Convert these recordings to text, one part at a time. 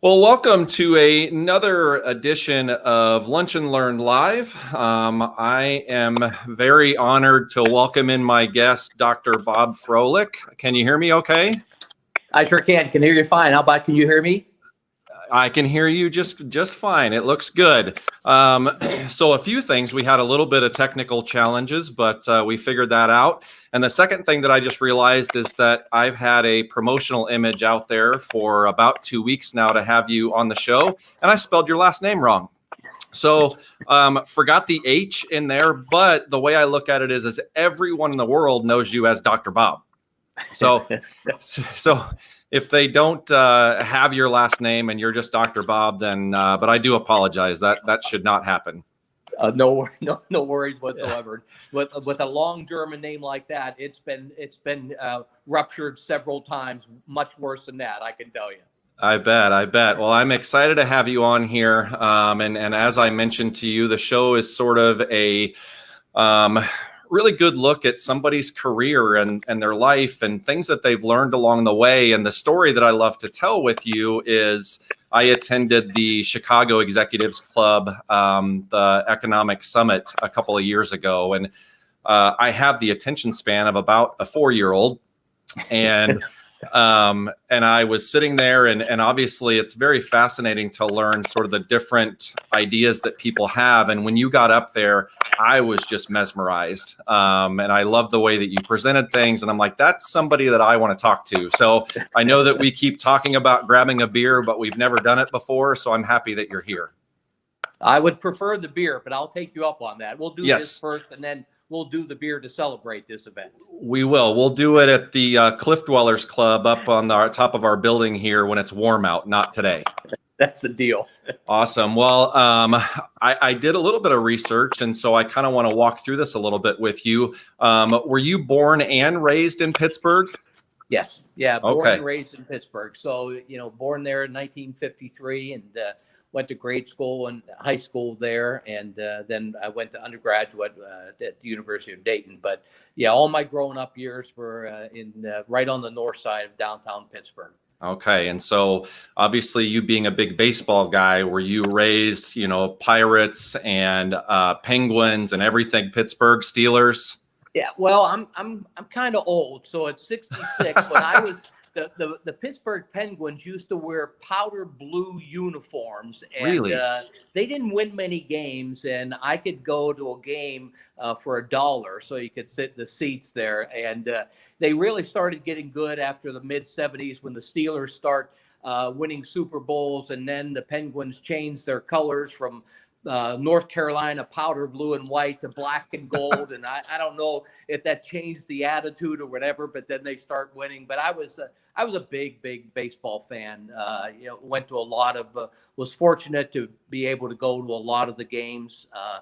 Well, welcome to another edition of Lunch and Learn Live. I am very honored to welcome in my guest, Dr. Bob Froehlich. Can you hear me okay? I sure can. Can hear you fine. How about, can you hear me? I can hear you just fine. It looks good. So a few things. We had a little bit of technical challenges, but we figured that out. And the second thing that I just realized is that I've had a promotional image out there for about 2 weeks now to have you on the show, and I spelled your last name wrong. So forgot the H in there, but the way I look at it is everyone in the world knows you as Dr. Bob. So if they don't have your last name and you're just Dr. Bob, then but I do apologize. That should not happen. No worries whatsoever. With a long German name like that, it's been ruptured several times. Much worse than that, I can tell you. I bet. Well, I'm excited to have you on here. And as I mentioned to you, the show is sort of a really good look at somebody's career and their life and things that they've learned along the way. And the story that I love to tell with you is I attended the Chicago Executives Club, the Economic Summit a couple of years ago. And I have the attention span of about a 4-year-old. And I was sitting there and obviously it's very fascinating to learn sort of the different ideas that people have. And when you got up there, I was just mesmerized. And I love the way that you presented things. And I'm like, that's somebody that I want to talk to. So I know that we keep talking about grabbing a beer, but we've never done it before. So I'm happy that you're here. I would prefer the beer, but I'll take you up on that. We'll do this first and then we'll do the beer to celebrate this event. We will. We'll do it at the Cliff Dwellers Club up on the top of our building here when it's warm out, not today. That's the deal. Awesome. Well, I did a little bit of research, and so I kind of want to walk through this a little bit with you. Were you born and raised in Pittsburgh? Yes. Yeah. Born and raised in Pittsburgh. So, born there in 1953 and went to grade school and high school there. And then I went to undergraduate at the University of Dayton. But yeah, all my growing up years were right on the north side of downtown Pittsburgh. Okay. And so obviously you being a big baseball guy, were you raised, Pirates and Penguins and everything, Pittsburgh Steelers? Yeah. Well, I'm kind of old. So at 66, when I was the Pittsburgh Penguins used to wear powder blue uniforms, and really? They didn't win many games, and I could go to a game for $1, so you could sit in the seats there. And they really started getting good after the mid '70s when the Steelers start winning Super Bowls, and then the Penguins changed their colors from North Carolina powder blue and white to black and gold. And I don't know if that changed the attitude or whatever, but then they start winning. But I was a big baseball fan. Went to a lot of, was fortunate to be able to go to a lot of the games. I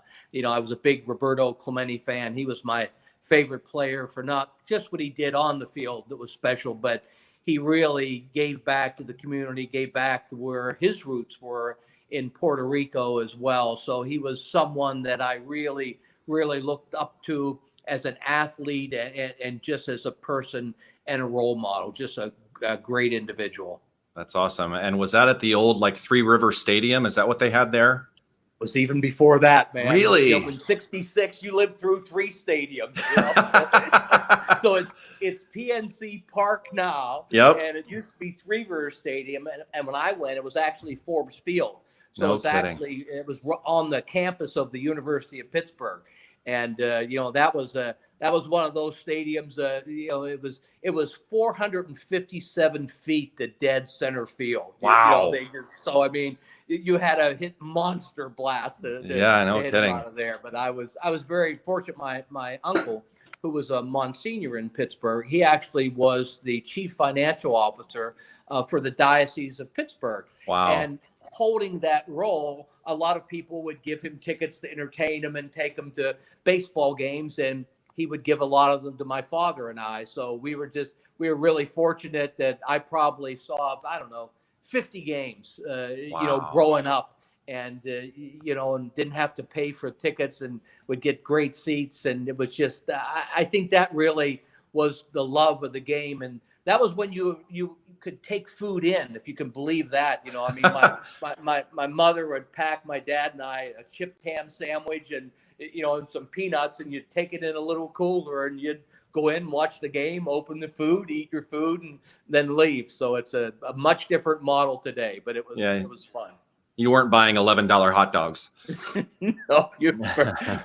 was a big Roberto Clemente fan. He was my favorite player for not just what he did on the field that was special, but he really gave back to the community, gave back to where his roots were in Puerto Rico as well. So he was someone that I really looked up to as an athlete and just as a person and a role model, just a great individual. That's awesome. And was that at the old Three River Stadium? Is that what they had there? It was even before that, man. Really? In 66, you lived through 3 stadiums. So it's PNC Park now. Yep. And it used to be Three River Stadium. And when I went, it was actually Forbes Field. So No it's kidding. it was on the campus of the University of Pittsburgh. And, that was one of those stadiums, it was 457 feet to dead center field. Wow. So, I mean, you had a hit monster blast. No kidding. Out of there. But I was very fortunate. My uncle, who was a Monsignor in Pittsburgh, he actually was the chief financial officer for the Diocese of Pittsburgh. Wow. And holding that role, a lot of people would give him tickets to entertain him and take him to baseball games, and he would give a lot of them to my father and I. So we were really fortunate that I probably saw, 50 games, Wow. growing up, and and didn't have to pay for tickets and would get great seats. And it was just, I think that really was the love of the game. And that was when you could take food in, if you can believe that. I mean, my mother would pack my dad and I a chipped ham sandwich and and some peanuts, and you'd take it in a little cooler, and you'd go in, watch the game, open the food, eat your food, and then leave. So it's a much different model today, but it was fun. You weren't buying $11 hot dogs. No,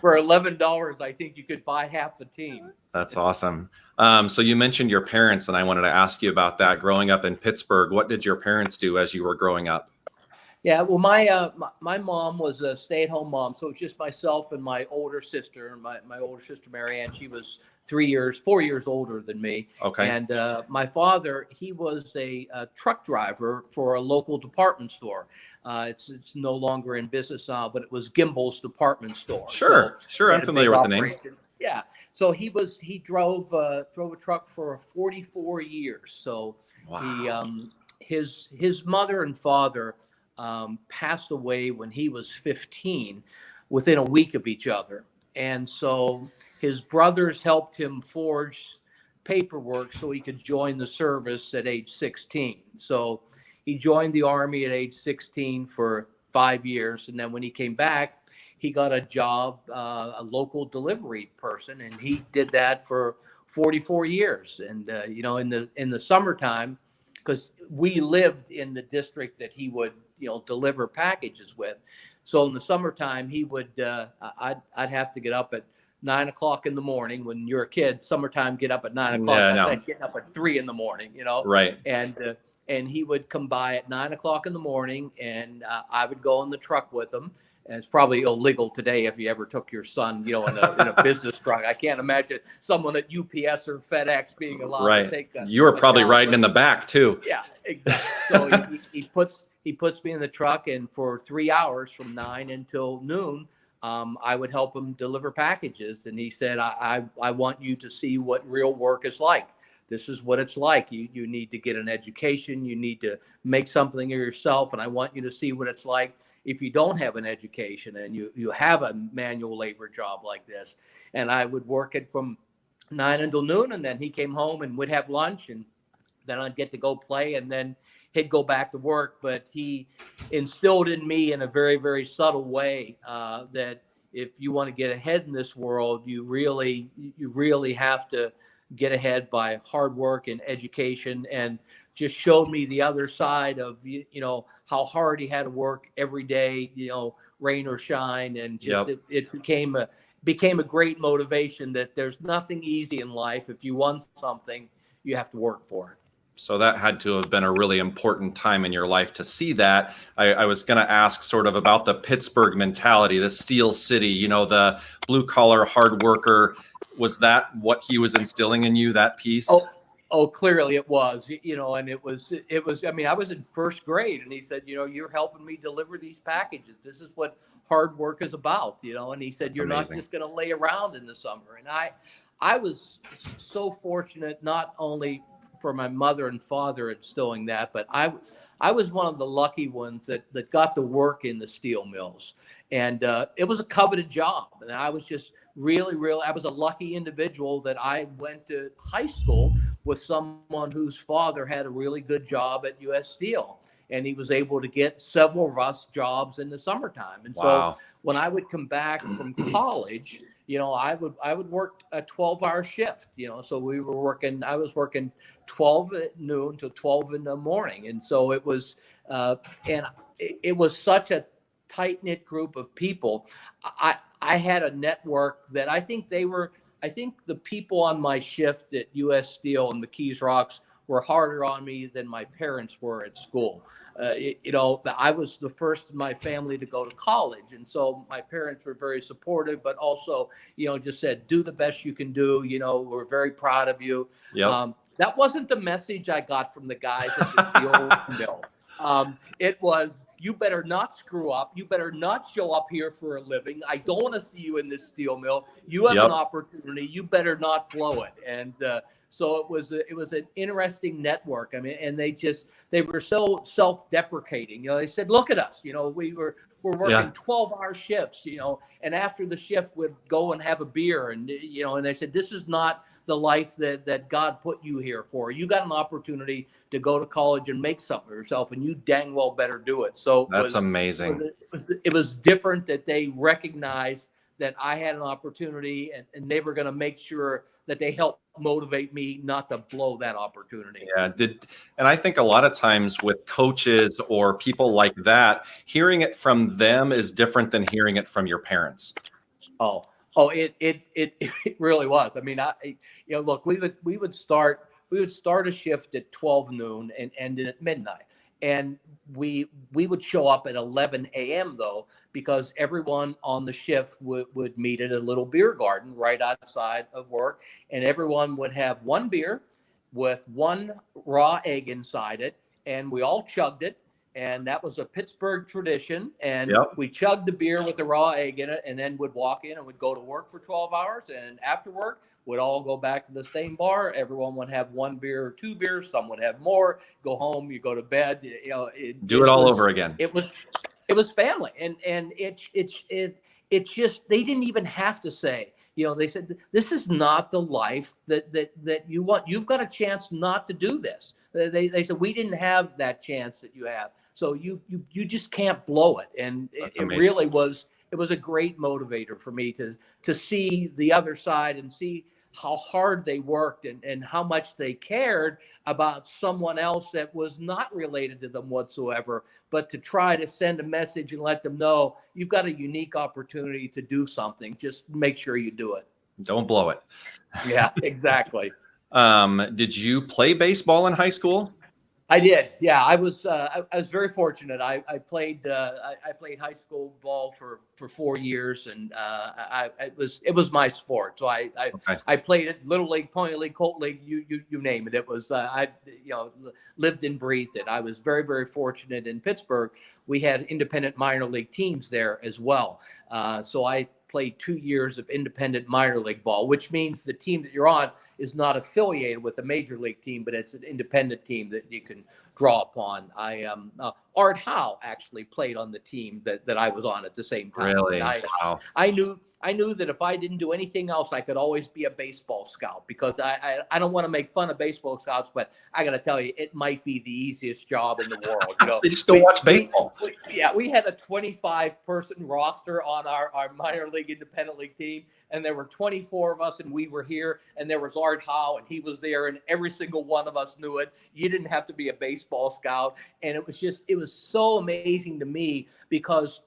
for $11, I think you could buy half the team. That's awesome. So you mentioned your parents, and I wanted to ask you about that. Growing up in Pittsburgh, what did your parents do as you were growing up? Yeah, well, my mom was a stay-at-home mom, so it was just myself and my older sister. My older sister Marianne, she was 4 years older than me. Okay. And my father, he was a truck driver for a local department store. It's no longer in business now, but it was Gimbel's department store. Sure, I'm familiar with the name. Yeah, so he drove a truck for 44 years. So wow. his mother and father passed away when he was 15, within a week of each other. And so his brothers helped him forge paperwork so he could join the service at age 16. So he joined the Army at age 16 for 5 years. And then when he came back, he got a job, a local delivery person, and he did that for 44 years. And, in the summertime, because we lived in the district that he would deliver packages with. So in the summertime, he would, I'd have to get up at 9 o'clock in the morning. When you're a kid, summertime, get up at 9 o'clock. Yeah, I said getting up at 3 in the morning, Right. And he would come by at 9 o'clock in the morning, and I would go in the truck with him. And it's probably illegal today if you ever took your son, in a business truck. I can't imagine someone at UPS or FedEx being allowed to take a. You were probably riding in the back too. Yeah, exactly. So he puts me in the truck, and for 3 hours from 9 until noon, I would help him deliver packages. And he said, I want you to see what real work is like. This is what it's like. You need to get an education. You need to make something of yourself. And I want you to see what it's like if you don't have an education and you have a manual labor job like this. And I would work it from 9 until noon. And then he came home and would have lunch, and then I'd get to go play, and then he'd go back to work. But he instilled in me in a very, very subtle way that if you want to get ahead in this world, you really have to get ahead by hard work and education, and just showed me the other side of, how hard he had to work every day, rain or shine. And just, it became a great motivation that there's nothing easy in life. If you want something, you have to work for it. So that had to have been a really important time in your life to see that. I was going to ask sort of about the Pittsburgh mentality, the Steel City, the blue collar hard worker. Was that what he was instilling in you, that piece? Oh, clearly it was, and it was, I mean, I was in first grade, and he said, you're helping me deliver these packages. This is what hard work is about, and he said, That's you're amazing. Not just going to lay around in the summer. And I was so fortunate, not only for my mother and father instilling that, but I was one of the lucky ones that got to work in the steel mills. And it was a coveted job. And I was just really, I was a lucky individual that I went to high school with someone whose father had a really good job at U.S. Steel. And he was able to get several of us jobs in the summertime. And wow. So when I would come back from college, I would work a 12-hour shift, so I was working 12 at noon to 12 in the morning. And so it was, and it was such a tight-knit group of people. I had a network that I think the people on my shift at U.S. Steel and McKees Rocks were harder on me than my parents were at school. I was the first in my family to go to college. And so my parents were very supportive, but also, just said, do the best you can do. We're very proud of you. Yep. That wasn't the message I got from the guys at the steel mill. It was, you better not screw up. You better not show up here for a living. I don't want to see you in this steel mill. You have an opportunity. You better not blow it. And, so it was an interesting network. I mean, and they were so self-deprecating. They said, look at us. We're working 12-hour shifts. And after the shift, we'd go and have a beer. And and they said, this is not the life that God put you here for. You got an opportunity to go to college and make something of yourself, and you dang well better do it. So That's amazing. it was different that they recognized that I had an opportunity, and they were going to make sure that they helped motivate me not to blow that opportunity. Yeah, and I think a lot of times with coaches or people like that, hearing it from them is different than hearing it from your parents. It really was. I mean, look, we would start a shift at 12 noon and end it at midnight. And we would show up at 11 a.m. though, because everyone on the shift would meet at a little beer garden right outside of work, and everyone would have one beer with one raw egg inside it, and we all chugged it. And that was a Pittsburgh tradition. And Yep. we chugged the beer with a raw egg in it, and then would walk in and would go to work for 12 hours. And after work, we'd all go back to the same bar. Everyone would have one beer or two beers. Some would have more. Go home, you go to bed. Do it all over again. It was family, and it's just, they didn't even have to say. They said, this is not the life that you want. You've got a chance not to do this. They said, we didn't have that chance that you have. So you just can't blow it. And it really was, it was a great motivator for me to see the other side and see how hard they worked and how much they cared about someone else that was not related to them whatsoever, but to try to send a message and let them know you've got a unique opportunity to do something. Just make sure you do it. Don't blow it. Yeah, exactly. Did you play baseball in high school? I did. Yeah, I was very fortunate. I played high school ball for 4 years, and it was my sport. So I played it, Little League, Pony League, Colt League, you name it. It was I lived and breathed it. I was very, very fortunate in Pittsburgh. We had independent minor league teams there as well. So I played 2 years of independent minor league ball, which means the team that you're on is not affiliated with a major league team, but it's an independent team that you can draw upon. Art Howe actually played on the team that I was on at the same time. Really? Wow. I knew that if I didn't do anything else, I could always be a baseball scout, because I don't want to make fun of baseball scouts, but I got to tell you, it might be the easiest job in the world. They just don't watch baseball. We had a 25-person roster on our minor league independent league team, and there were 24 of us, and we were here, and there was Art Howe, and he was there, and every single one of us knew it. You didn't have to be a baseball scout, and it was so amazing to me, because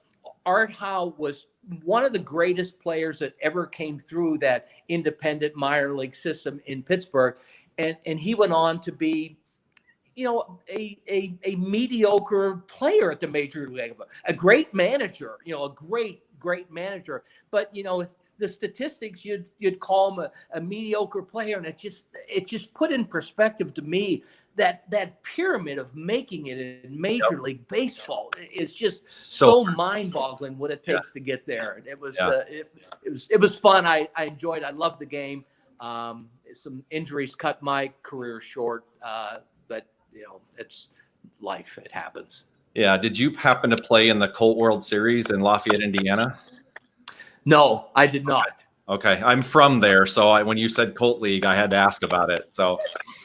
Art Howe was one of the greatest players that ever came through that independent minor league system in Pittsburgh. And he went on to be, a mediocre player at the major league level, a great manager, a great manager. But, the statistics, you'd call him a mediocre player. And it just put in perspective to me that pyramid of making it in Major League Baseball is just so mind-boggling what it takes to get there. And it was fun. I enjoyed it. I loved the game. Some injuries cut my career short, but it's life. It happens. Yeah. Did you happen to play in the Colt World Series in Lafayette, Indiana? No, I did not. Okay. I'm from there, so when you said Colt League, I had to ask about it. So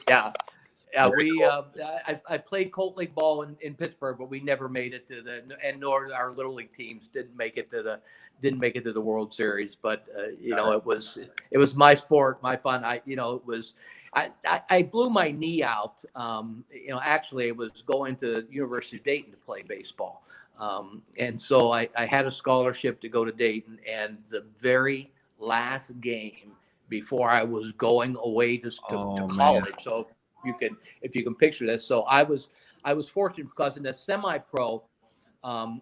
yeah. Cool. I played Colt League ball in Pittsburgh, but we never made it to and nor our little league teams didn't make it to the World Series. But it was my sport, my fun. I blew my knee out. Actually, I was going to University of Dayton to play baseball, and so I had a scholarship to go to Dayton, and the very last game before I was going away to college. Man. So if you can picture this. So I was fortunate, because in the semi-pro,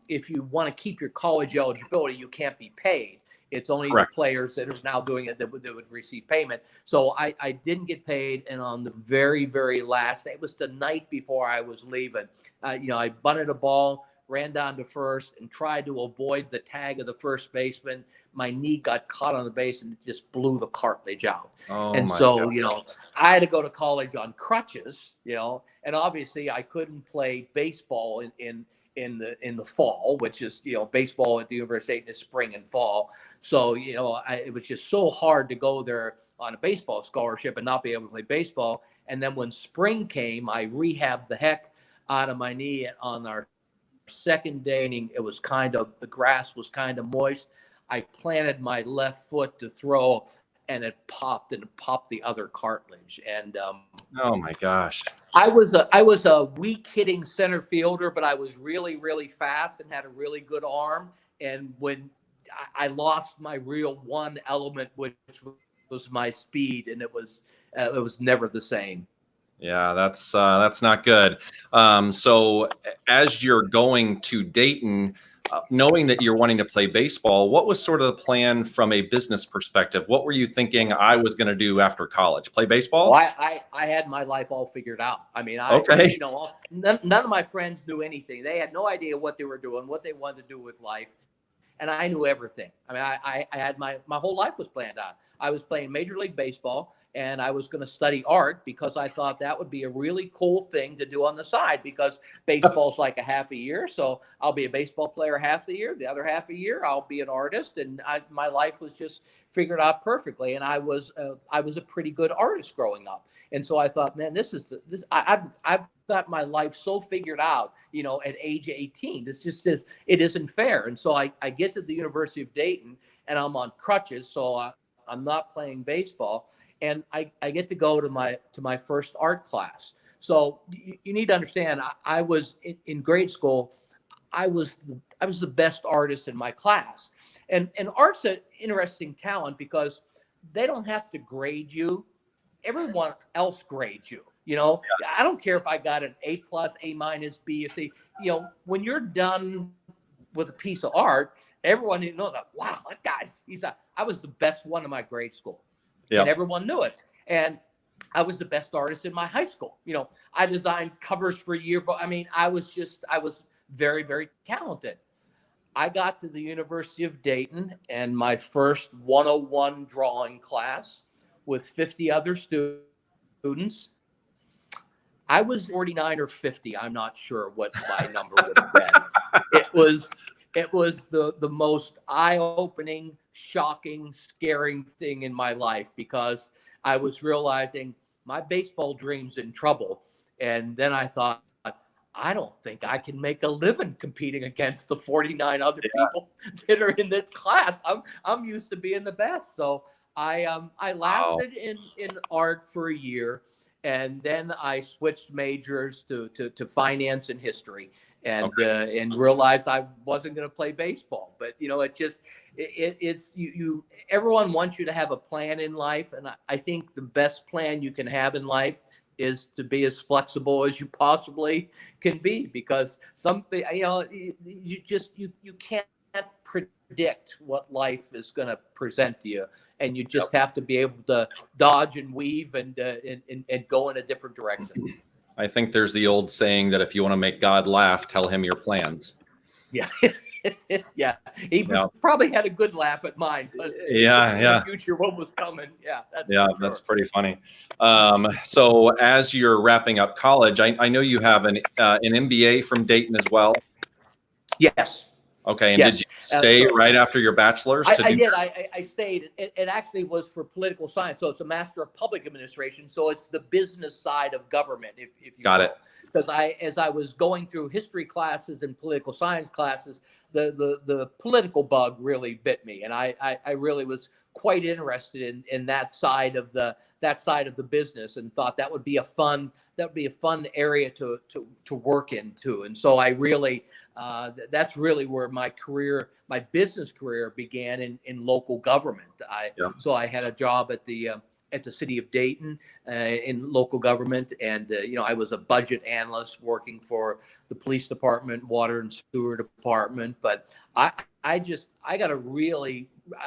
if you want to keep your college eligibility, you can't be paid. It's only the players that are now doing it that would receive payment. So I didn't get paid. And on the very, very last day, it was the night before I was leaving, I bunted a ball, ran down to first, and tried to avoid the tag of the first baseman. My knee got caught on the base, and it just blew the cartilage out. And so, I had to go to college on crutches, and obviously I couldn't play baseball in the fall, which is, baseball at the University of Dayton is spring and fall. So, it was just so hard to go there on a baseball scholarship and not be able to play baseball. And then when spring came, I rehabbed the heck out of my knee on our second day. It was the grass was kind of moist. I planted my left foot to throw, and it popped the other cartilage. And oh my gosh. I was a weak hitting center fielder, but I was really, really fast and had a really good arm. And when I lost my real one element, which was my speed, and it was never the same. Yeah, that's not good. So as you're going to Dayton, knowing that you're wanting to play baseball, what was sort of the plan from a business perspective? What were you thinking I was going to do after college? Play baseball? Well, I had my life all figured out. I mean, okay. None of my friends knew anything. They had no idea what they were doing, what they wanted to do with life. And I knew everything. I mean, I had my whole life was planned out. I was playing Major League Baseball, and I was going to study art because I thought that would be a really cool thing to do on the side, because baseball's like a half a year. So I'll be a baseball player half the year. The other half a year, I'll be an artist. And my life was just figured out perfectly. And I was a pretty good artist growing up. And so I thought, man, I've got my life so figured out, at age 18. It isn't fair. And so I get to the University of Dayton, and I'm on crutches, so I'm not playing baseball, and I get to go to my first art class. So you need to understand, I was in grade school, I was the best artist in my class, and art's an interesting talent because they don't have to grade you. Everyone else grades you. I don't care if I got an A+, A-, B, or C. When you're done with a piece of art, everyone knows that, wow, that guy's, I was the best one in my grade school. Yep. And everyone knew it. And I was the best artist in my high school. I designed covers for yearbook. I mean, I was very, very talented. I got to the University of Dayton, and my first 101 drawing class with 50 other students. I was 49 or 50. I'm not sure what my number would have been. It was the most eye-opening, shocking, scaring thing in my life, because I was realizing my baseball dream's in trouble. And then I thought, I don't think I can make a living competing against the 49 other people that are in this class. I'm used to being the best. So I lasted in art for a year, and then I switched majors to finance and history, and realized I wasn't going to play baseball. But it's everyone wants you to have a plan in life, and I think the best plan you can have in life is to be as flexible as you possibly can be, because you can't predict what life is going to present to you, and you just have to be able to dodge and weave and go in a different direction. I think there's the old saying that if you want to make God laugh, tell him your plans. Yeah. Yeah, he probably had a good laugh at mine. Yeah. Future, what was coming? Yeah, that's pretty funny. So as you're wrapping up college, I know you have an MBA from Dayton as well. Yes. Okay, and did you stay right after your bachelor's? I did. I stayed. It actually was for political science, so it's a Master of Public Administration. So it's the business side of government, if you got it. Because as I was going through history classes and political science classes, the political bug really bit me, and I really was quite interested in that side of the business, and thought that would be a fun area to work into. And so I really that's really where my business career began, in local government. So I had a job at the city of Dayton in local government, and I was a budget analyst working for the police department, water and sewer department. But I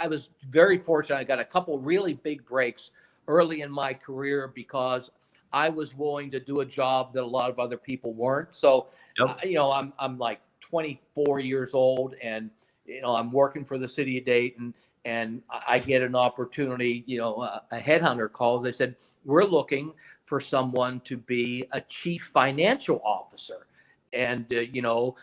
was very fortunate. I got a couple really big breaks early in my career, because I was willing to do a job that a lot of other people weren't. So I'm like 24 years old, and I'm working for the city of Dayton, and I get an opportunity. A headhunter calls. They said, we're looking for someone to be a chief financial officer. And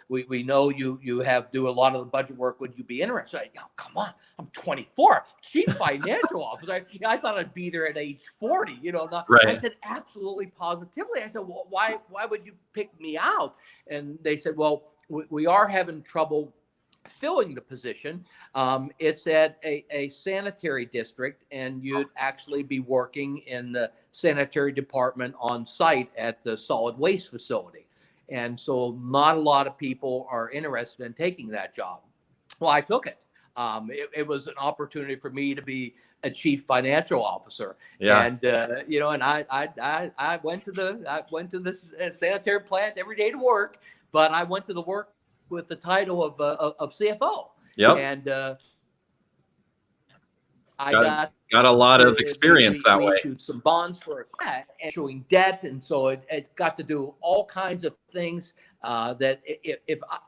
we know you have do a lot of the budget work. Would you be interested? Come on, I'm 24, chief financial officer. I thought I'd be there at age 40. I Right. said absolutely, positively. I said, well, why would you pick me out? And they said, well, we are having trouble filling the position. It's at a sanitary district, and you'd actually be working in the sanitary department on site at the solid waste facility. And so not a lot of people are interested in taking that job. Well, I took it. It was an opportunity for me to be a chief financial officer. Yeah. And and I went to the sanitary plant every day to work, but I went to the work with the title of CFO. Yep. And I got a lot of experience that way. We issued some bonds for issuing debt, and so it got to do all kinds of things that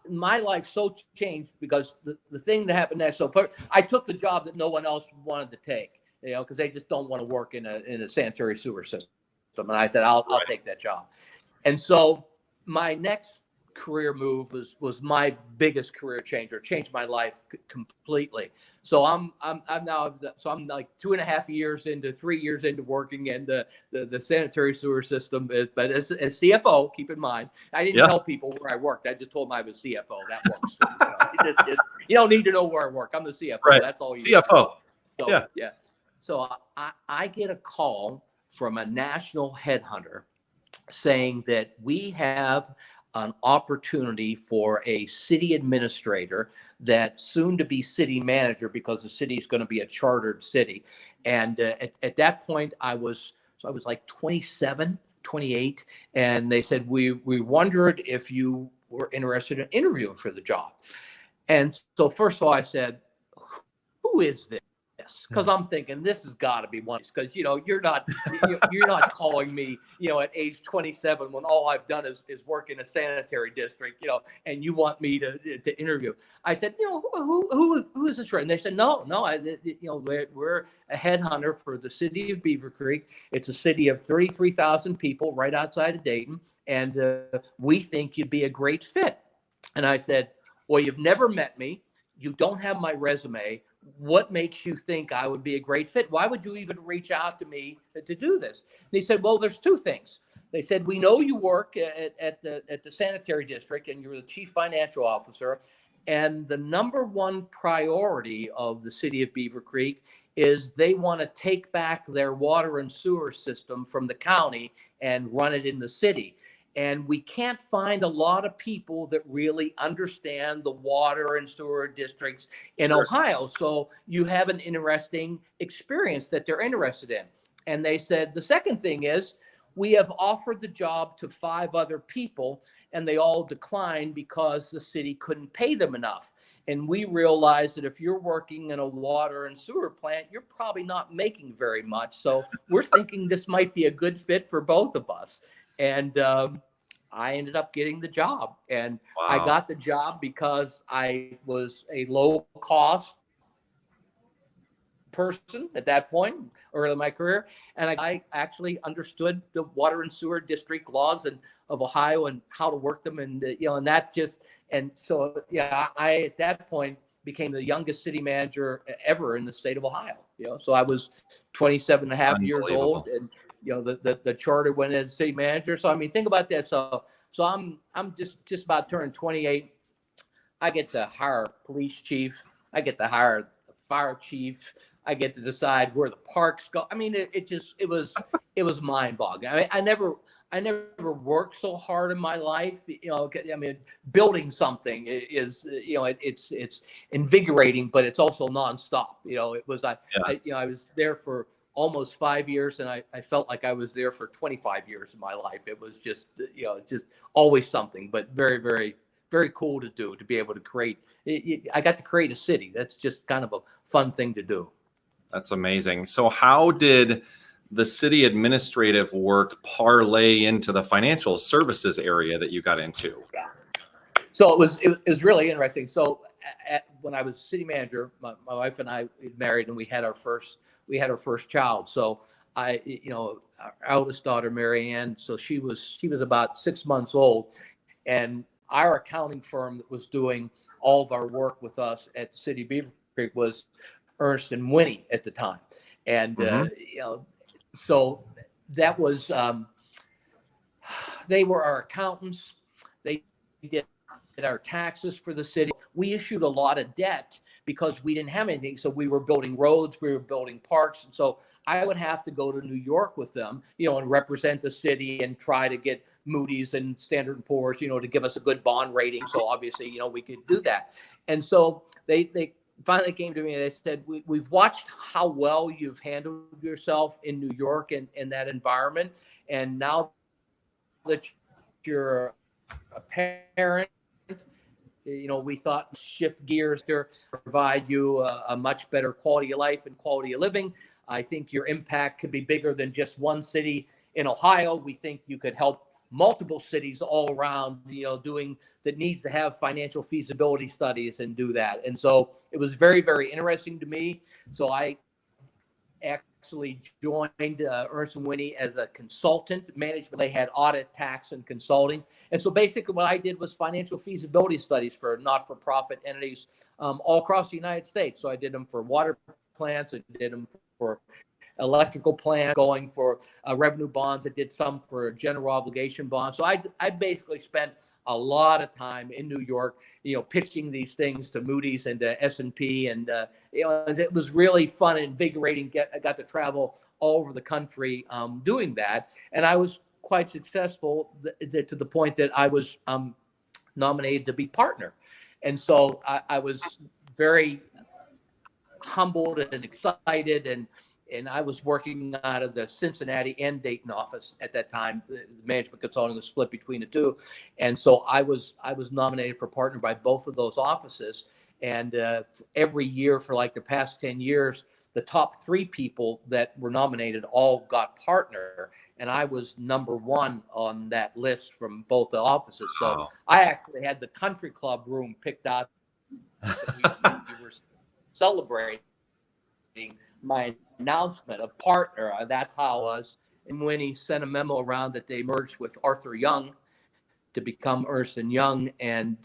my life so changed because the thing that happened next. So I took the job that no one else wanted to take, because they just don't want to work in a sanitary sewer system. And I said, I'll take that job. And so my next career move was my biggest career changer, changed my life completely. So I'm now like 2.5 years into 3 years into working in the sanitary sewer system, but as CFO. Keep in mind, I didn't tell people where I worked. I just told them I was CFO. That works. You don't need to know where I work. I'm the CFO. Right. That's all you CFO. need. So, yeah. So I get a call from a national headhunter saying that we have an opportunity for a city administrator, that soon to be city manager, because the city is going to be a chartered city. And at that point, I was like 27, 28. And they said, we wondered if you were interested in interviewing for the job. And so first of all, I said, who is this? Because I'm thinking this has got to be one. Because you're not calling me at age 27 when all I've done is work in a sanitary district, and you want me to interview. I said, who is this? And they said, no, we're a headhunter for the city of Beaver Creek. It's a city of 33,000 people right outside of Dayton, and we think you'd be a great fit. And I said, well, you've never met me. You don't have my resume. What makes you think I would be a great fit? Why would you even reach out to me to do this? And he said, well, there's two things. They said, we know you work at the sanitary district and you're the chief financial officer. And the number one priority of the city of Beaver Creek is they want to take back their water and sewer system from the county and run it in the city. And we can't find a lot of people that really understand the water and sewer districts in Ohio. So you have an interesting experience that they're interested in. And they said, the second thing is, we have offered the job to 5 other people, and they all declined because the city couldn't pay them enough. And we realized that if you're working in a water and sewer plant, you're probably not making very much. So we're thinking this might be a good fit for both of us. And I ended up getting the job. And I got the job because I was a low cost person at that point, early in my career. And I actually understood the water and sewer district laws of Ohio and how to work them. And, and that just, and so, I, at that point, became the youngest city manager ever in the state of Ohio. So I was 27 and a half years old, and the charter went as city manager. So I mean, think about that. So I'm just about turning 28. I get to hire police chief. I get to hire the fire chief. I get to decide where the parks go. I mean, it was mind boggling. I mean, I never worked so hard in my life. I mean, building something is, it's invigorating, but it's also nonstop. It was, I was there for almost 5 years, and I felt like I was there for 25 years of my life. It was just, just always something, but very, very, very cool to do, to be able to create. I got to create a city. That's just kind of a fun thing to do. That's amazing. So how did the city administrative work parlay into the financial services area that you got into? Yeah. So it was really interesting. So when I was city manager, my wife and I married, and we had our first child. So our eldest daughter, Mary Ann, so she was about 6 months old. And our accounting firm that was doing all of our work with us at the city of Beaver Creek was Ernst and Winnie at the time. And, so that was, they were our accountants. They did our taxes for the city. We issued a lot of debt because we didn't have anything. So we were building roads, we were building parks. And so I would have to go to New York with them, and represent the city and try to get Moody's and Standard & Poor's, to give us a good bond rating. So obviously, we could do that. And so they finally came to me and they said, we've watched how well you've handled yourself in New York and in that environment. And now that you're a parent, we thought shift gears to provide you a much better quality of life and quality of living. I think your impact could be bigger than just one city in Ohio. We think you could help multiple cities all around, doing that needs to have financial feasibility studies and do that. And so it was very, very interesting to me. So I actually joined Ernst & Winnie as a consultant management. They had audit, tax, and consulting. And so basically what I did was financial feasibility studies for not-for-profit entities all across the United States. So I did them for water plants. I did them for electrical plants, going for revenue bonds. I did some for general obligation bonds. So I basically spent a lot of time in New York, pitching these things to Moody's and to S&P. And, and it was really fun and invigorating. I got to travel all over the country doing that. And I was quite successful to the point that I was nominated to be partner. And so I was very humbled and excited, and I was working out of the Cincinnati and Dayton office at that time. The management consulting was split between the two, and so I was nominated for partner by both of those offices. And every year for like the past 10 years, the top 3 people that were nominated all got partner, and I was number 1 on that list from both the offices. So wow. I actually had the country club room picked out. We were celebrating my announcement of partner. That's how it was. And when he sent a memo around that they merged with Arthur Young to become Ernst & Young, and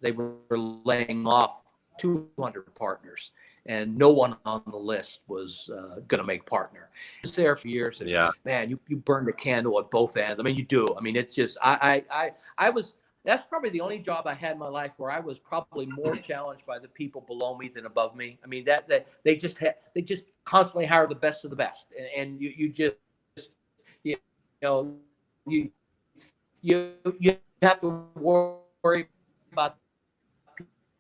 they were laying off 200 partners, and no one on the list was going to make partner. I was there for years, and man, you burn the candle at both ends. I mean, you do. I mean, it's just I was. That's probably the only job I had in my life where I was probably more challenged by the people below me than above me. I mean, that they just constantly hire the best of the best, and you just you have to worry about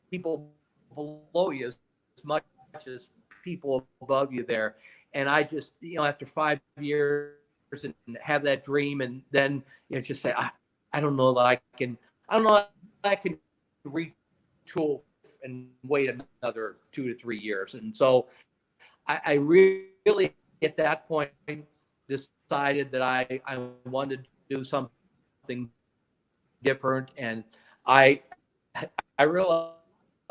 people below you as much as people above you there. And I just, after 5 years and have that dream, and then just say, I don't know that I can retool and wait another 2 to 3 years. And so I really at that point decided that I wanted to do something different. And I realized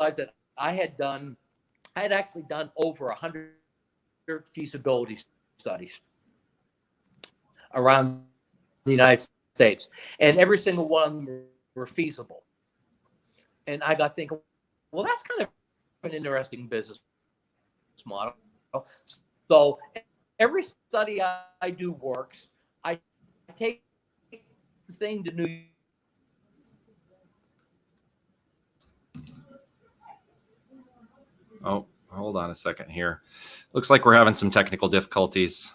that I had actually done over 100 feasibility studies around the United States, and every single one of them were feasible. And I got thinking, well, that's kind of an interesting business model. So every study I do works. I take the thing to New York. Oh, hold on a second here. Looks like we're having some technical difficulties.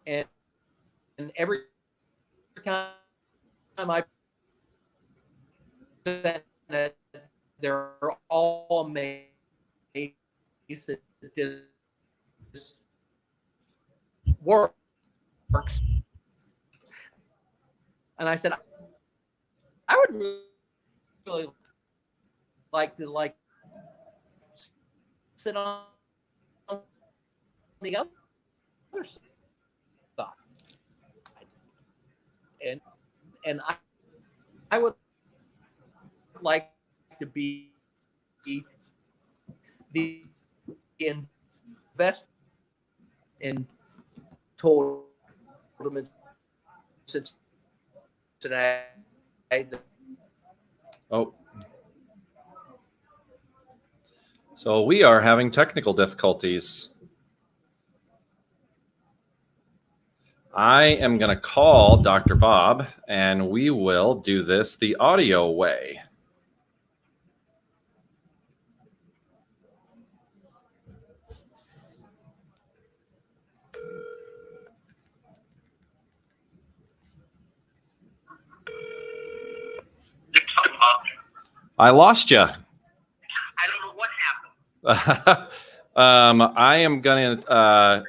And every time I present it, they're all amazed that this works. And I said, I would really like to sit on the other side, and I would like to be the invested in told them in Cincinnati. Oh. So we are having technical difficulties. I am going to call Dr. Bob, and we will do this the audio way. I lost you. I don't know what happened. I am going to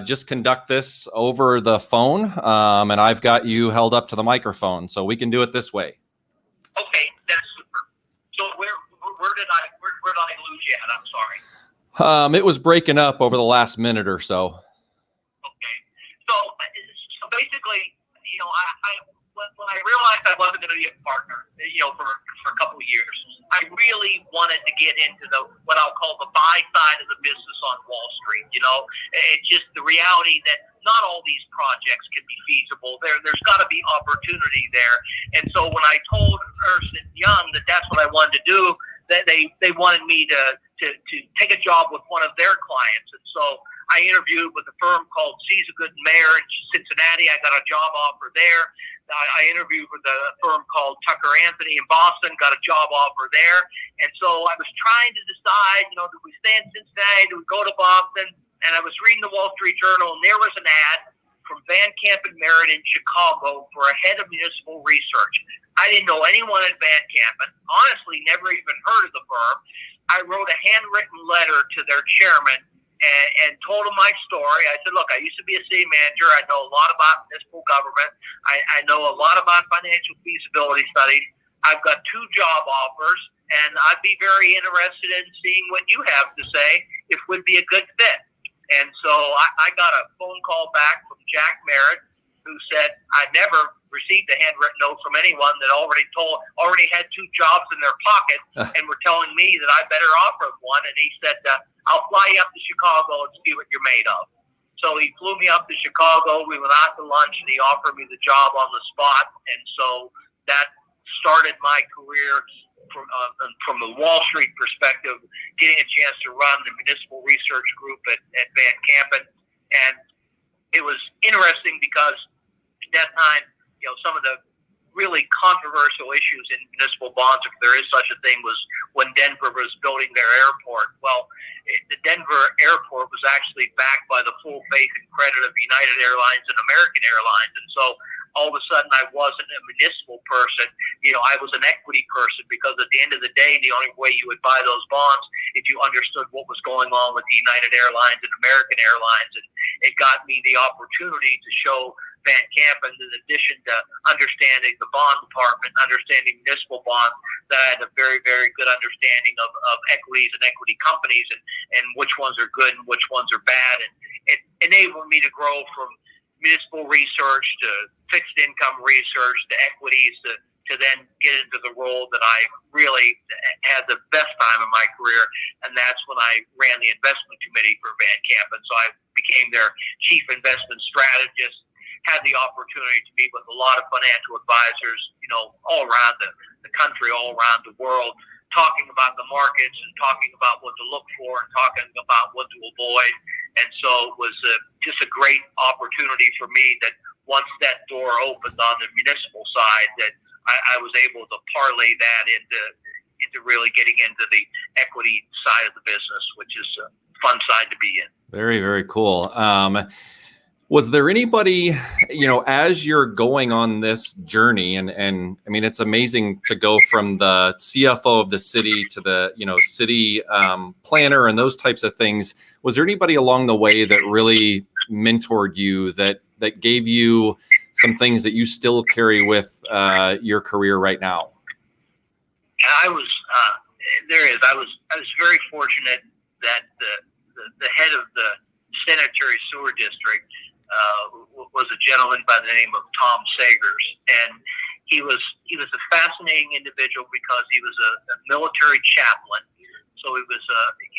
just conduct this over the phone, and I've got you held up to the microphone, so we can do it this way. Okay, that's super. So where did I lose you at? I'm sorry. It was breaking up over the last minute or so. Okay, so basically, when I realized I wasn't going to be a partner, for a couple of years, I really wanted to get into what I'll call the buy side of the business on Wall Street. It's just the reality that not all these projects can be feasible. There's got to be opportunity there. And so when I told Ernst & Young that that's what I wanted to do, that they wanted me to take a job with one of their clients. And so I interviewed with a firm called Caesar Mayer in Cincinnati. I got a job offer there. I interviewed with a firm called Tucker Anthony in Boston, got a job offer there. And so I was trying to decide, do we stay in Cincinnati? Do we go to Boston? And I was reading the Wall Street Journal, and there was an ad from Van Camp and Merritt in Chicago for a head of municipal research. I didn't know anyone at Van Camp, and honestly never even heard of the firm. I wrote a handwritten letter to their chairman and told him my story. I said, look, I used to be a city manager. I know a lot about municipal government. I know a lot about financial feasibility studies. I've got 2 job offers, and I'd be very interested in seeing what you have to say if we'd be a good fit. And so I got a phone call back from Jack Merritt, who said, I never received a handwritten note from anyone that already had 2 jobs in their pocket and were telling me that I better offer one. And he said, I'll fly you up to Chicago and see what you're made of. So he flew me up to Chicago. We went out to lunch, and he offered me the job on the spot. And so that started my career from the Wall Street perspective, getting a chance to run the municipal research group at Van Campen. And it was interesting because at that time, some of the really controversial issues in municipal bonds, if there is such a thing, was when Denver was building their airport. Well, the Denver airport was actually backed by the full faith and credit of United Airlines and American Airlines. And so all of a sudden I wasn't a municipal person. I was an equity person, because at the end of the day, the only way you would buy those bonds if you understood what was going on with the United Airlines and American Airlines. And it got me the opportunity to show Van Campen, in addition to understanding the bond department, understanding municipal bonds, that I had a very, very good understanding of equities and equity companies, and which ones are good and which ones are bad. And it enabled me to grow from municipal research to fixed income research to equities to then get into the role that I really had the best time of my career, and that's when I ran the investment committee for Van Campen. So I became their chief investment strategist, had the opportunity to meet with a lot of financial advisors, all around the country, all around the world, talking about the markets and talking about what to look for and talking about what to avoid. And so it was just a great opportunity for me that once that door opened on the municipal side, that I was able to parlay that into really getting into the equity side of the business, which is a fun side to be in. Very, very cool. Was there anybody, as you're going on this journey, and I mean, it's amazing to go from the CFO of the city to the, city planner and those types of things. Was there anybody along the way that really mentored you, that gave you some things that you still carry with your career right now? I was very fortunate that the head of the sanitary sewer district was a gentleman by the name of Tom Sagers, and he was a fascinating individual because he was a military chaplain. So he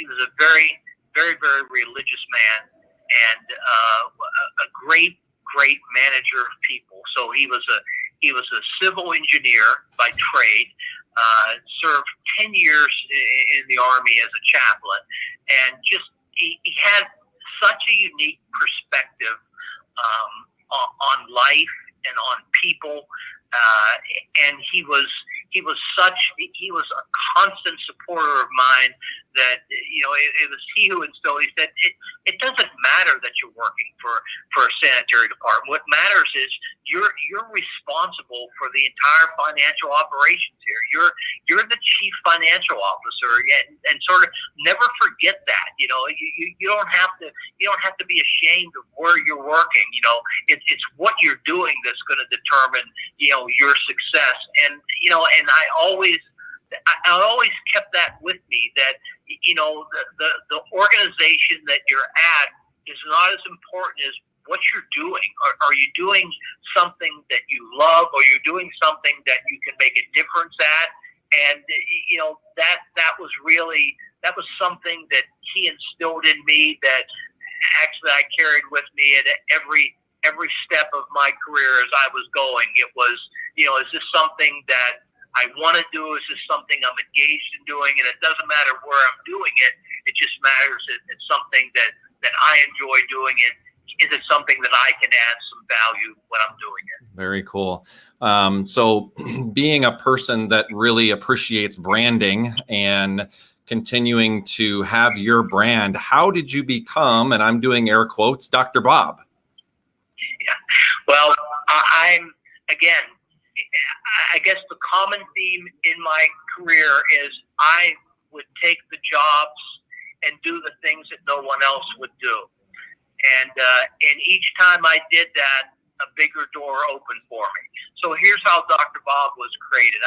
was a very very, very religious man, and a great manager of people. So he was a civil engineer by trade. Served 10 years in the Army as a chaplain, and just he had such a unique perspective on life and on people, and he was a constant supporter of mine. That it was he who instilled. He said it doesn't matter that you're working for a sanitary department. What matters is you're responsible for the entire financial operations here. You're the chief financial officer, and sort of never forget that. You don't have to be ashamed of where you're working. It's what you're doing that's going to determine your success. And I always kept that with me, that the organization that you're at is not as important as what you're doing. Are you doing something that you love, or you're doing something that you can make a difference at? And that was something that he instilled in me, that actually I carried with me at every step of my career as I was going. It was, is this something that I want to do? Is this something I'm engaged in doing? And it doesn't matter where I'm doing it. It just matters that it's something that I enjoy doing. And is it something that I can add some value when I'm doing it? Very cool. So being a person that really appreciates branding and continuing to have your brand, how did you become, and I'm doing air quotes, Dr. Bob? Yeah. Well, I guess the common theme in my career is I would take the jobs and do the things that no one else would do. And each time I did that, a bigger door opened for me. So here's how Dr. Bob was created.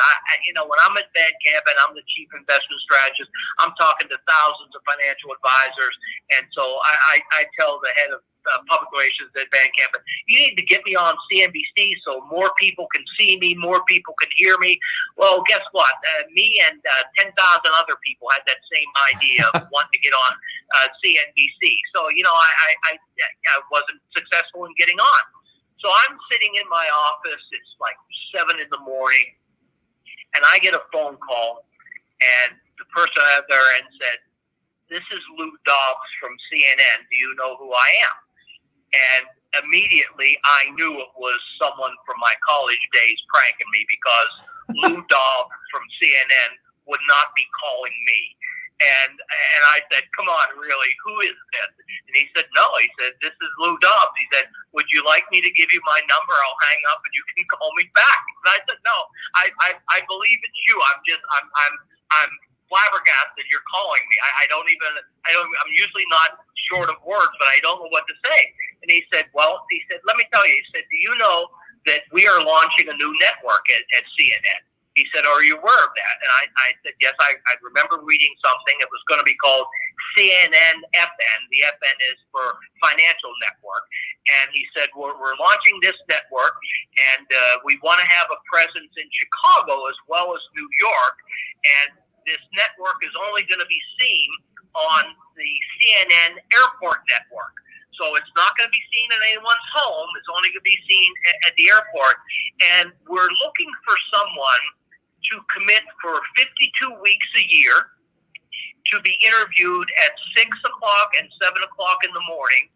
When I'm at Bandcamp and I'm the chief investment strategist, I'm talking to thousands of financial advisors. And so I tell the head of public relations at Bandcamp, you need to get me on CNBC so more people can see me, more people can hear me. Well, guess what? Me and 10,000 other people had that same idea of wanting to get on CNBC. So, I wasn't successful in getting on. So I'm sitting in my office. It's like 7 a.m, and I get a phone call, and the person at the other end said, "This is Lou Dobbs from CNN. Do you know who I am?" And immediately I knew it was someone from my college days pranking me, because Lou Dobbs from CNN would not be calling me. And I said, "Come on, really, who is this?" And he said, "No." He said, "This is Lou Dobbs." He said, "Would you like me to give you my number? I'll hang up and you can call me back." And I said, "No, I believe it's you. I'm flabbergasted you're calling me. I'm usually not short of words, but I don't know what to say." And he said, "Let me tell you." He said, "Do you know that we are launching a new network at CNN?" He said, "Are you aware of that?" And I said, "Yes, I remember reading something. It was going to be called CNN FN. The FN is for Financial Network." And he said, we're launching this network, and we want to have a presence in Chicago as well as New York. And this network is only going to be seen on the CNN Airport Network. So it's not going to be seen in anyone's home. It's only going to be seen at the airport. And we're looking for someone to commit for 52 weeks a year, to be interviewed at 6 o'clock and 7 o'clock in the morning,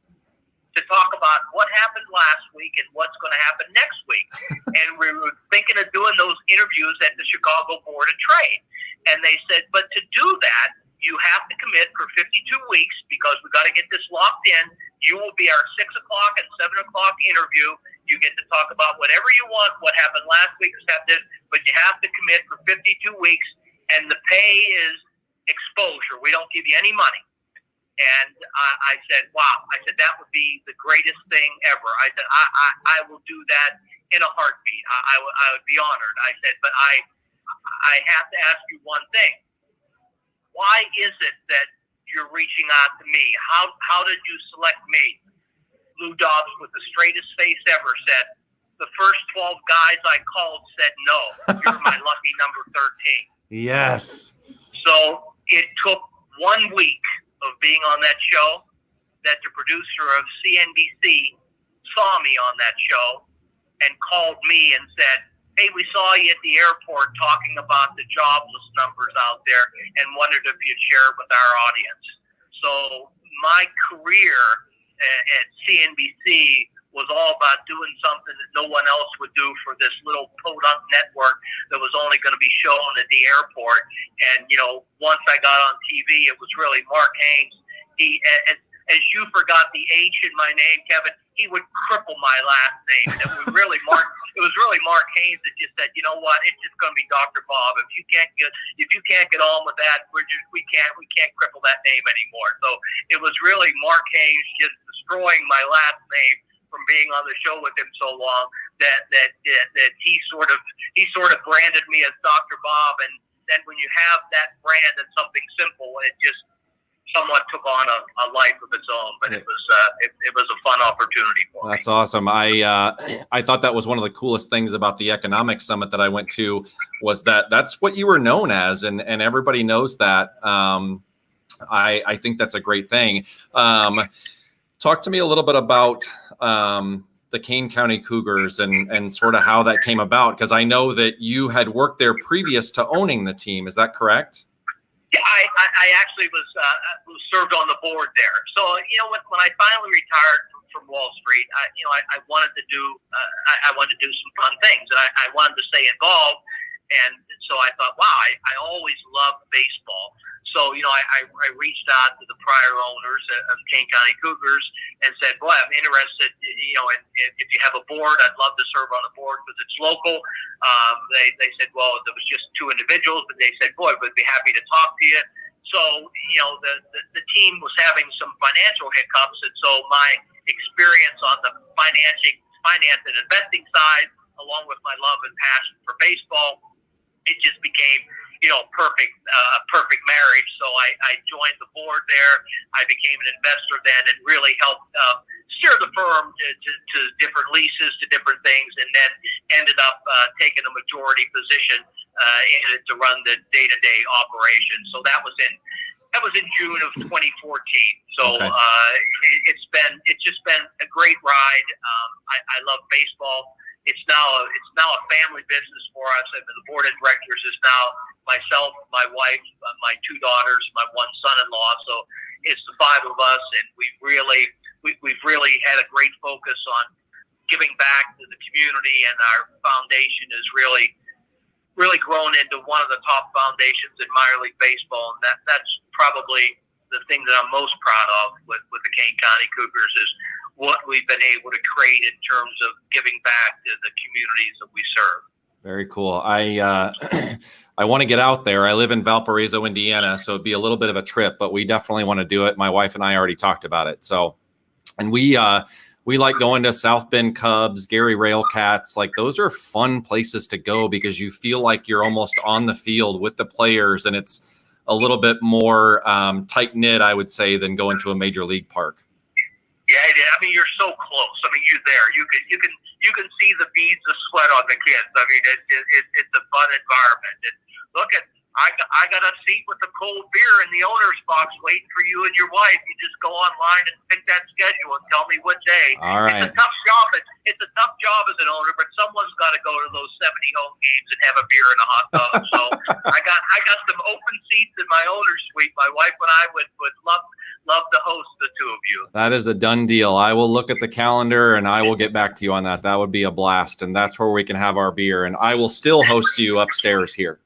to talk about what happened last week and what's going to happen next week. And we were thinking of doing those interviews at the Chicago Board of Trade. And they said, but to do that, you have to commit for 52 weeks, because we got to get this locked in. You will be our 6 o'clock and 7 o'clock interview. You get to talk about whatever you want, what happened last week, but you have to commit for 52 weeks, and the pay is exposure. We don't give you any money. And I said, wow. I said, that would be the greatest thing ever. I said, I will do that in a heartbeat. I would be honored. I said, but I have to ask you one thing. Why is it that you're reaching out to me? How did you select me? Lou Dobbs, with the straightest face ever, said, the first 12 guys I called said no. You're my lucky number 13. Yes. So it took 1 week of being on that show that the producer of CNBC saw me on that show and called me and said, "Hey, we saw you at the airport talking about the jobless numbers out there and wondered if you'd share it with our audience." So my career at CNBC was all about doing something that no one else would do for this little podunk network that was only going to be shown at the airport. And, once I got on TV, it was really Mark Haynes. He, as you forgot the H in my name, Kevin, he would cripple my last name. And it was really Mark Haynes that just said, "You know what? It's just going to be Dr. Bob. If you can't get on with that, we can't cripple that name anymore." So it was really Mark Haynes just destroying my last name from being on the show with him so long that he sort of branded me as Dr. Bob. And then when you have that brand and something simple, it just somewhat took on a life of its own. But it was a fun opportunity for me. That's awesome. I thought that was one of the coolest things about the economic summit that I went to, was that that's what you were known as, and everybody knows that. I think that's a great thing. Talk to me a little bit about the Kane County Cougars and sort of how that came about, because I know that you had worked there previous to owning the team. Is that correct? Yeah, I actually was served on the board there. So when I finally retired from Wall Street, I wanted to do some fun things, and I wanted to stay involved. And so I thought, wow, I always loved baseball. So, I reached out to the prior owners of Kane County Cougars and said, "Boy, I'm interested, and if you have a board, I'd love to serve on the board because it's local." They said, well, there was just two individuals, but they said, "Boy, we'd be happy to talk to you." So, the team was having some financial hiccups, and so my experience on the finance and investing side, along with my love and passion for baseball, it just became perfect marriage. So I joined the board there. I became an investor then and really helped steer the firm to different leases, to different things, and then ended up taking a majority position in it to run the day-to-day operation. So that was in June of 2014. So okay. It's just been a great ride. I love baseball. It's now a family business for us, and the board of directors is now myself, my wife, my two daughters, my one son-in-law. So it's the five of us, and we've really had a great focus on giving back to the community, and our foundation has really grown into one of the top foundations in minor league baseball, and that's probably the thing that I'm most proud of with the Kane County Cougars is what we've been able to create in terms of giving back to the communities that we serve. Very cool. I want to get out there. I live in Valparaiso, Indiana, so it'd be a little bit of a trip, but we definitely want to do it. My wife and I already talked about it. So, and we like going to South Bend Cubs, Gary Railcats. Like, those are fun places to go because you feel like you're almost on the field with the players, and it's a little bit more tight knit, I would say, than going to a major league park. Yeah, I mean, you're so close. I mean, you're there. You can see the beads of sweat on the kids. I mean, it's a fun environment. And look at, I got a seat with a cold beer in the owner's box waiting for you and your wife. You just go online and pick that schedule and tell me what day. All right. It's a tough job. It's a tough job as an owner, but someone's got to go to those 70 home games and have a beer and a hot dog. So I got some open seats in my owner's suite. My wife and I would love to host the two of you. That is a done deal. I will look at the calendar and I will get back to you on that. That would be a blast. And that's where we can have our beer. And I will still host you upstairs here.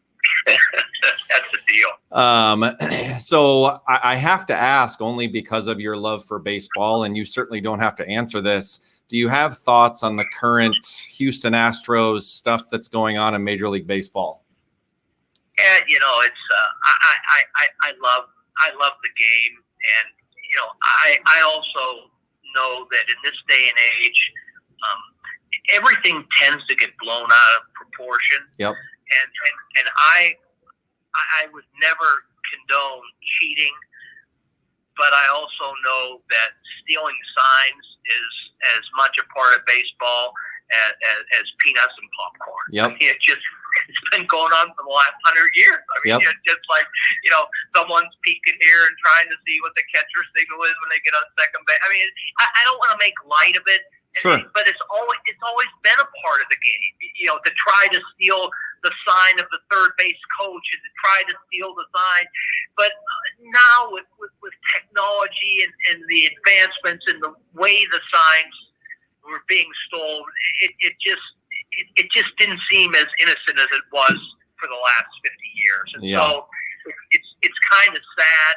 That's the deal. So I have to ask, only because of your love for baseball, and you certainly don't have to answer this. Do you have thoughts on the current Houston Astros stuff that's going on in Major League Baseball? Yeah, it's I love the game, and I also know that in this day and age, everything tends to get blown out of proportion. Yep. And I would never condone cheating, but I also know that stealing signs is as much a part of baseball as peanuts and popcorn. Yep. I mean, it's been going on for the last 100 years. I mean, Yep. it's just like, someone's peeking here and trying to see what the catcher signal is when they get on second base. I mean, I don't want to make light of it. Sure. But it's always been a part of the game, to try to steal the sign of the third base coach and to try to steal the sign. But now with technology and the advancements and the way the signs were being stolen, it just didn't seem as innocent as it was for the last 50 years. And so it's kind of sad.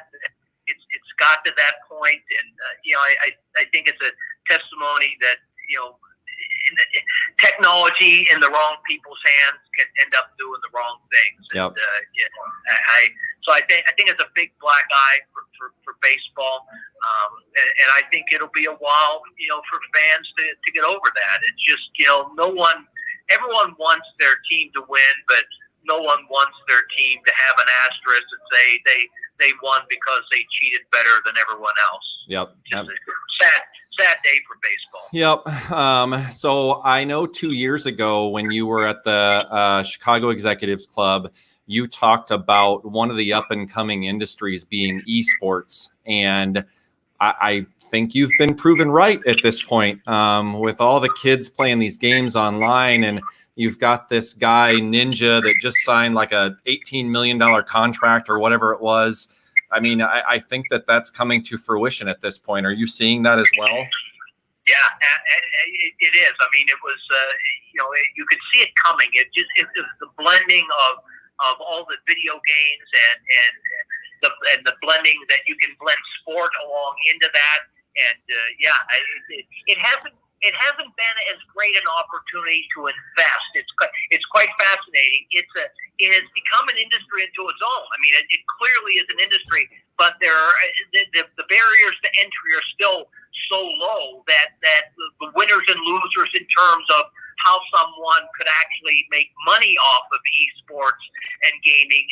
It's got to that point, and I think it's a testimony that technology in the wrong people's hands can end up doing the wrong things. Yep. So I think it's a big black eye for baseball, and I think it'll be a while, for fans to get over that. It's just everyone wants their team to win, but no one wants their team to have an asterisk and say they won because they cheated better than everyone else. Yep. Just a sad day for baseball. Yep. So I know 2 years ago when you were at the Chicago Executives Club, you talked about one of the up and coming industries being esports. And I think you've been proven right at this point, with all the kids playing these games online, and you've got this guy Ninja that just signed like a $18 million contract or whatever it was. I mean, I think that's coming to fruition at this point. Are you seeing that as well? Yeah, it is. I mean, it was, you could see it coming. It was the blending of all the video games and the blending that you can blend sport along into that. And it hasn't been as great an opportunity to invest. It's quite fascinating. It has become an industry into its own. I mean, it clearly is an industry, but the barriers to entry are still so low that the winners and losers in terms of how someone could actually make money off of esports and gaming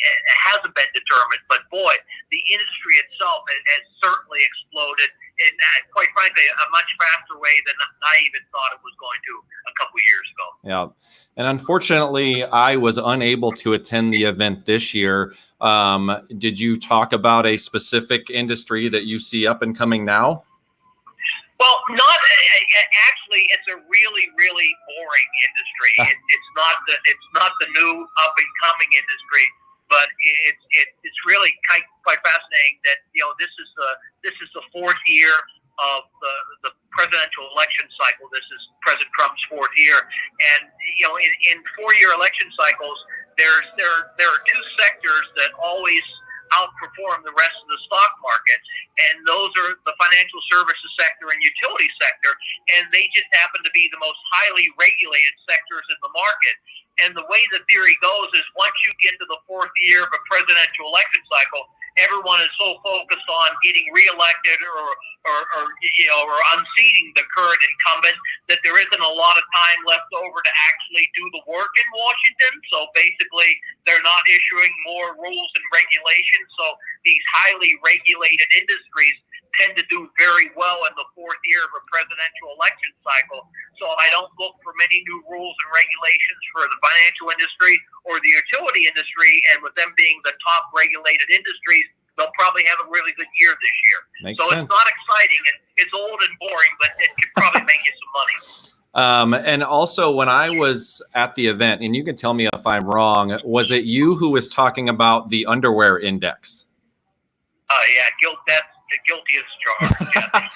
hasn't been determined. But boy, the industry itself has certainly exploded in, quite frankly, a much faster way than I even thought it was going to a couple of years ago. Yeah. And unfortunately, I was unable to attend the event this year. Did you talk about a specific industry that you see up and coming now? Well, actually, it's a really, really boring industry. It's not the new up and coming industry, but it's really quite fascinating that this is the fourth year of the presidential election cycle. This is President Trump's fourth year, and in 4-year election cycles, there are two sectors that always outperform the rest of the stock market, and those are the financial services sector and utility sector, and they just happen to be the most highly regulated sectors in the market. And the way the theory goes is once you get to the fourth year of a presidential election cycle, everyone is so focused on getting reelected or unseating the current incumbent that there isn't a lot of time left over to actually do the work in Washington. So basically, they're not issuing more rules and regulations. So these highly regulated industries tend to do very well in the fourth year of a presidential election cycle. So I don't look for many new rules and regulations for the financial industry or the utility industry. And with them being the top regulated industries, they'll probably have a really good year this year. Makes so sense. It's not exciting. It's old and boring, but it could probably make you some money. And also, when I was at the event, and you can tell me if I'm wrong, was it you who was talking about the underwear index? Yeah, that's the guiltiest charge. Yeah.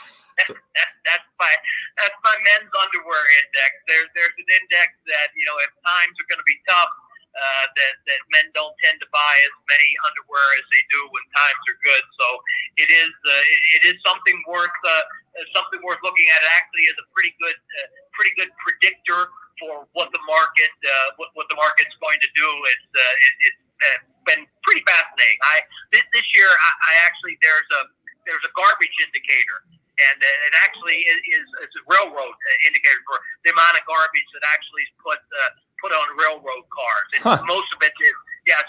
That's my men's underwear index. There's an index that if times are going to be tough, that men don't tend to buy as many underwear as they do when times are good. So it is something worth looking at. It actually is a pretty good predictor for what the market's going to do. It's been pretty fascinating. This year I actually there's a garbage indicator, and it actually is a railroad indicator for the amount of garbage that actually is put on railroad cars. And most of it is,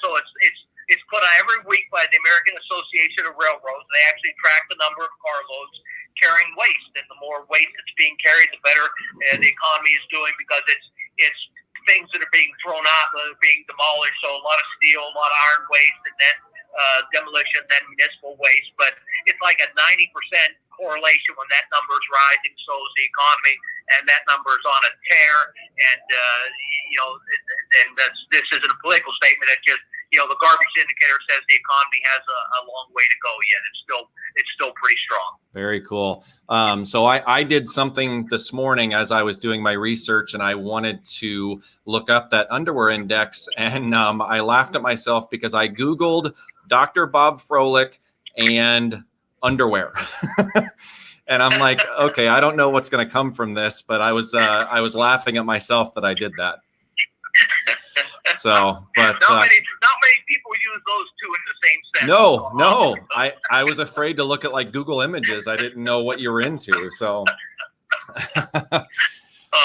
so it's put out every week by the American Association of Railroads. They actually track the number of carloads carrying waste, and the more waste that's being carried, the better the economy is doing, because it's things that are being thrown out that are being demolished. So a lot of steel, a lot of iron waste, and then demolition, then municipal waste. But it's like a 90% correlation. When that number is rising, so is the economy, and that number is on a tear. And this isn't a political statement. It's just, the garbage indicator says the economy has a long way to go yet. It's still pretty strong. Very cool. So I did something this morning as I was doing my research, and I wanted to look up that underwear index, and I laughed at myself because I Googled Dr. Bob Froehlich and underwear. And I'm like, okay, I don't know what's going to come from this, but I was laughing at myself that I did that. So, but not many people use those two in the same sentence. No, I was afraid to look at like Google Images. I didn't know what you were into. So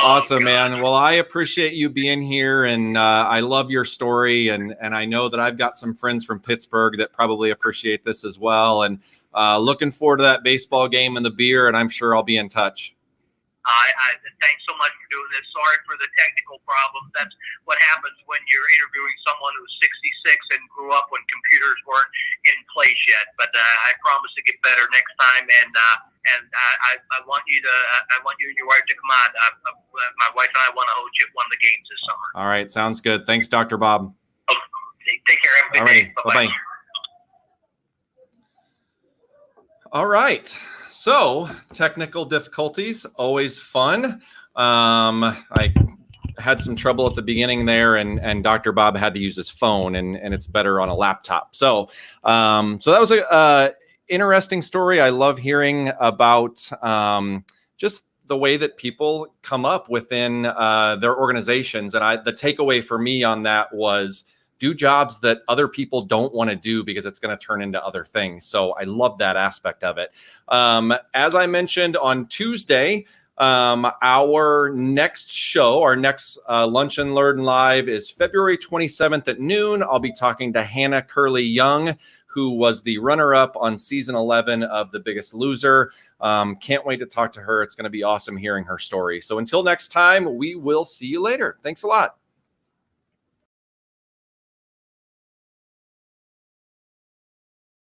awesome, man. Well, I appreciate you being here, and I love your story, and I know that I've got some friends from Pittsburgh that probably appreciate this as well. And looking forward to that baseball game and the beer, and I'm sure I'll be in touch. Thanks so much for doing this. Sorry for the technical problems. That's what happens when you're interviewing someone who's 66 and grew up when computers weren't in place yet. But I promise to get better next time. And I want you and your wife to come on. My wife and I want to host you at one of the games this summer. All right, sounds good. Thanks, Dr. Bob. Oh, take care. Have a good day. Bye-bye. All right. So technical difficulties, always fun. I had some trouble at the beginning there, and Dr. Bob had to use his phone, and it's better on a laptop. So that was a interesting story. I love hearing about just the way that people come up within their organizations. And the takeaway for me on that was do jobs that other people don't want to do, because it's going to turn into other things. So I love that aspect of it. As I mentioned on Tuesday, our next show, our next Lunch and Learn Live is February 27th at noon. I'll be talking to Hannah Curley Young, who was the runner-up on season 11 of The Biggest Loser. Can't wait to talk to her. It's going to be awesome hearing her story. So until next time, we will see you later. Thanks a lot.